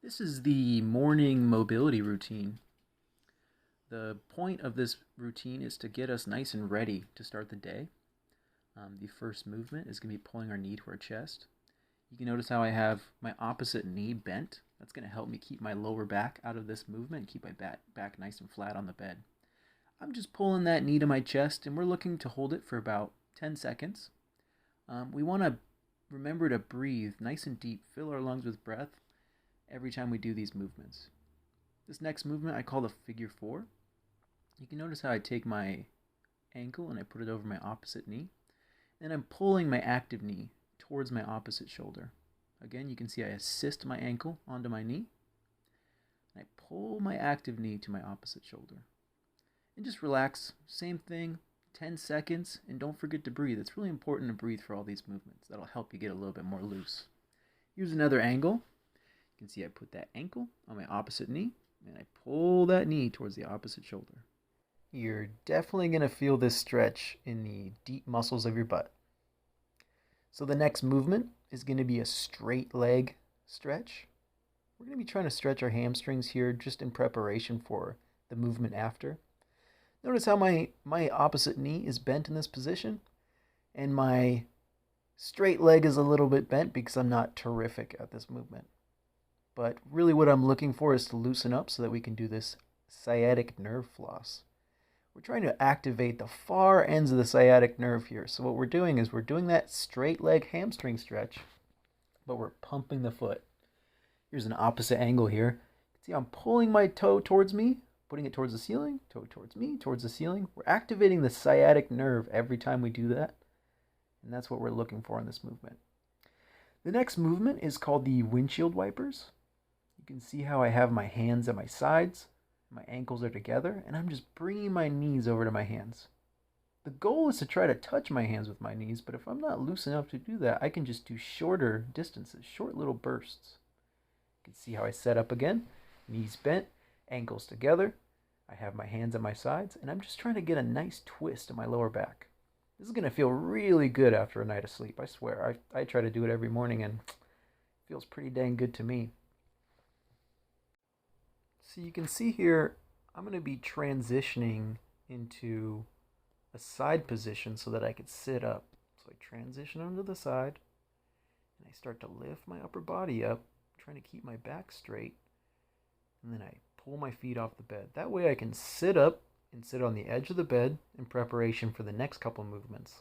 This is the morning mobility routine. The point of this routine is to get us nice and ready to start the day. The first movement is going to be pulling our knee to our chest. You can notice how I have my opposite knee bent. That's going to help me keep my lower back out of this movement and keep my back nice and flat on the bed. I'm just pulling that knee to my chest, and we're looking to hold it for about 10 seconds. We want to remember to breathe nice and deep, fill our lungs with breath every time we do these movements. This next movement I call the figure four. You can notice how I take my ankle and I put it over my opposite knee. And I'm pulling my active knee towards my opposite shoulder. Again, you can see I assist my ankle onto my knee. And I pull my active knee to my opposite shoulder. And just relax. Same thing, 10 seconds. And don't forget to breathe. It's really important to breathe for all these movements. That'll help you get a little bit more loose. Here's another angle. You can see I put that ankle on my opposite knee. And I pull that knee towards the opposite shoulder. You're definitely going to feel this stretch in the deep muscles of your butt. So the next movement is going to be a straight leg stretch. We're going to be trying to stretch our hamstrings here just in preparation for the movement after. Notice how my opposite knee is bent in this position, and my straight leg is a little bit bent because I'm not terrific at this movement. But really what I'm looking for is to loosen up so that we can do this sciatic nerve floss. We're trying to activate the far ends of the sciatic nerve here. So what we're doing is we're doing that straight leg hamstring stretch, but we're pumping the foot. Here's an opposite angle here. See, I'm pulling my toe towards me, putting it towards the ceiling, toe towards me, towards the ceiling. We're activating the sciatic nerve every time we do that. And that's what we're looking for in this movement. The next movement is called the windshield wipers. You can see how I have my hands at my sides. My ankles are together, and I'm just bringing my knees over to my hands. The goal is to try to touch my hands with my knees, but if I'm not loose enough to do that, I can just do shorter distances, short little bursts. You can see how I set up again. Knees bent, ankles together. I have my hands at my sides, and I'm just trying to get a nice twist in my lower back. This is going to feel really good after a night of sleep, I swear. I try to do it every morning, and it feels pretty dang good to me. So you can see here, I'm going to be transitioning into a side position so that I could sit up. So I transition onto the side, and I start to lift my upper body up, trying to keep my back straight, and then I pull my feet off the bed. That way I can sit up and sit on the edge of the bed in preparation for the next couple movements.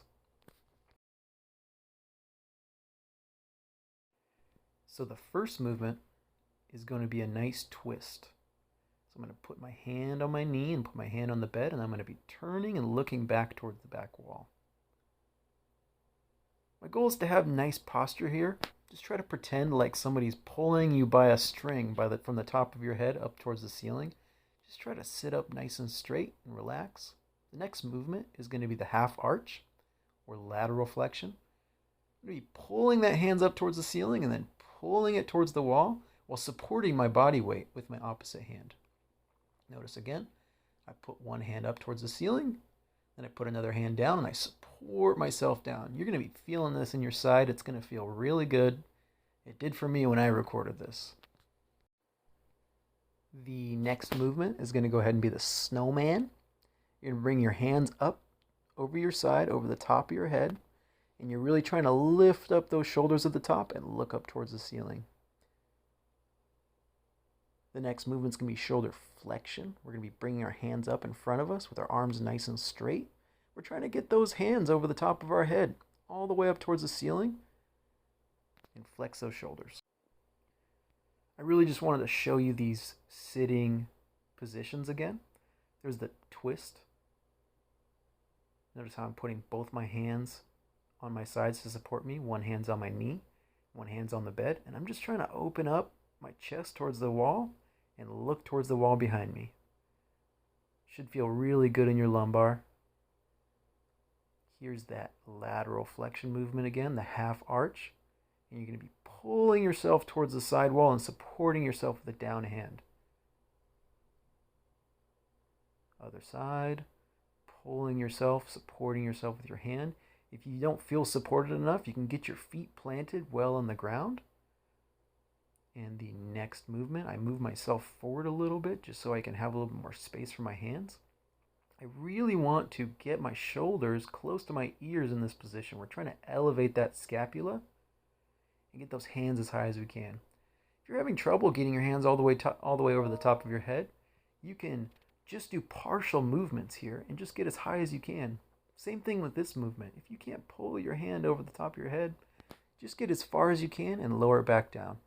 So the first movement is going to be a nice twist. So I'm going to put my hand on my knee and put my hand on the bed, and I'm going to be turning and looking back towards the back wall. My goal is to have nice posture here. Just try to pretend like somebody's pulling you by a string from the top of your head up towards the ceiling. Just try to sit up nice and straight and relax. The next movement is going to be the half arch or lateral flexion. I'm going to be pulling that hands up towards the ceiling and then pulling it towards the wall while supporting my body weight with my opposite hand. Notice again, I put one hand up towards the ceiling, then I put another hand down, and I support myself down. You're going to be feeling this in your side. It's going to feel really good. It did for me when I recorded this. The next movement is going to go ahead and be the snowman. You're going to bring your hands up over your side, over the top of your head, and you're really trying to lift up those shoulders at the top and look up towards the ceiling. The next movement's going to be shoulder flexion. We're going to be bringing our hands up in front of us with our arms nice and straight. We're trying to get those hands over the top of our head, all the way up towards the ceiling, and flex those shoulders. I really just wanted to show you these sitting positions again. There's the twist. Notice how I'm putting both my hands on my sides to support me. One hand's on my knee, one hand's on the bed, and I'm just trying to open up my chest towards the wall and look towards the wall behind me. Should feel really good in your lumbar. Here's that lateral flexion movement again, the half arch. And you're going to be pulling yourself towards the side wall and supporting yourself with the down hand. Other side, pulling yourself, supporting yourself with your hand. If you don't feel supported enough, you can get your feet planted well on the ground. And the next movement, I move myself forward a little bit just so I can have a little bit more space for my hands. I really want to get my shoulders close to my ears in this position. We're trying to elevate that scapula and get those hands as high as we can. If you're having trouble getting your hands all the way over the top of your head, you can just do partial movements here and just get as high as you can. Same thing with this movement. If you can't pull your hand over the top of your head, just get as far as you can and lower it back down.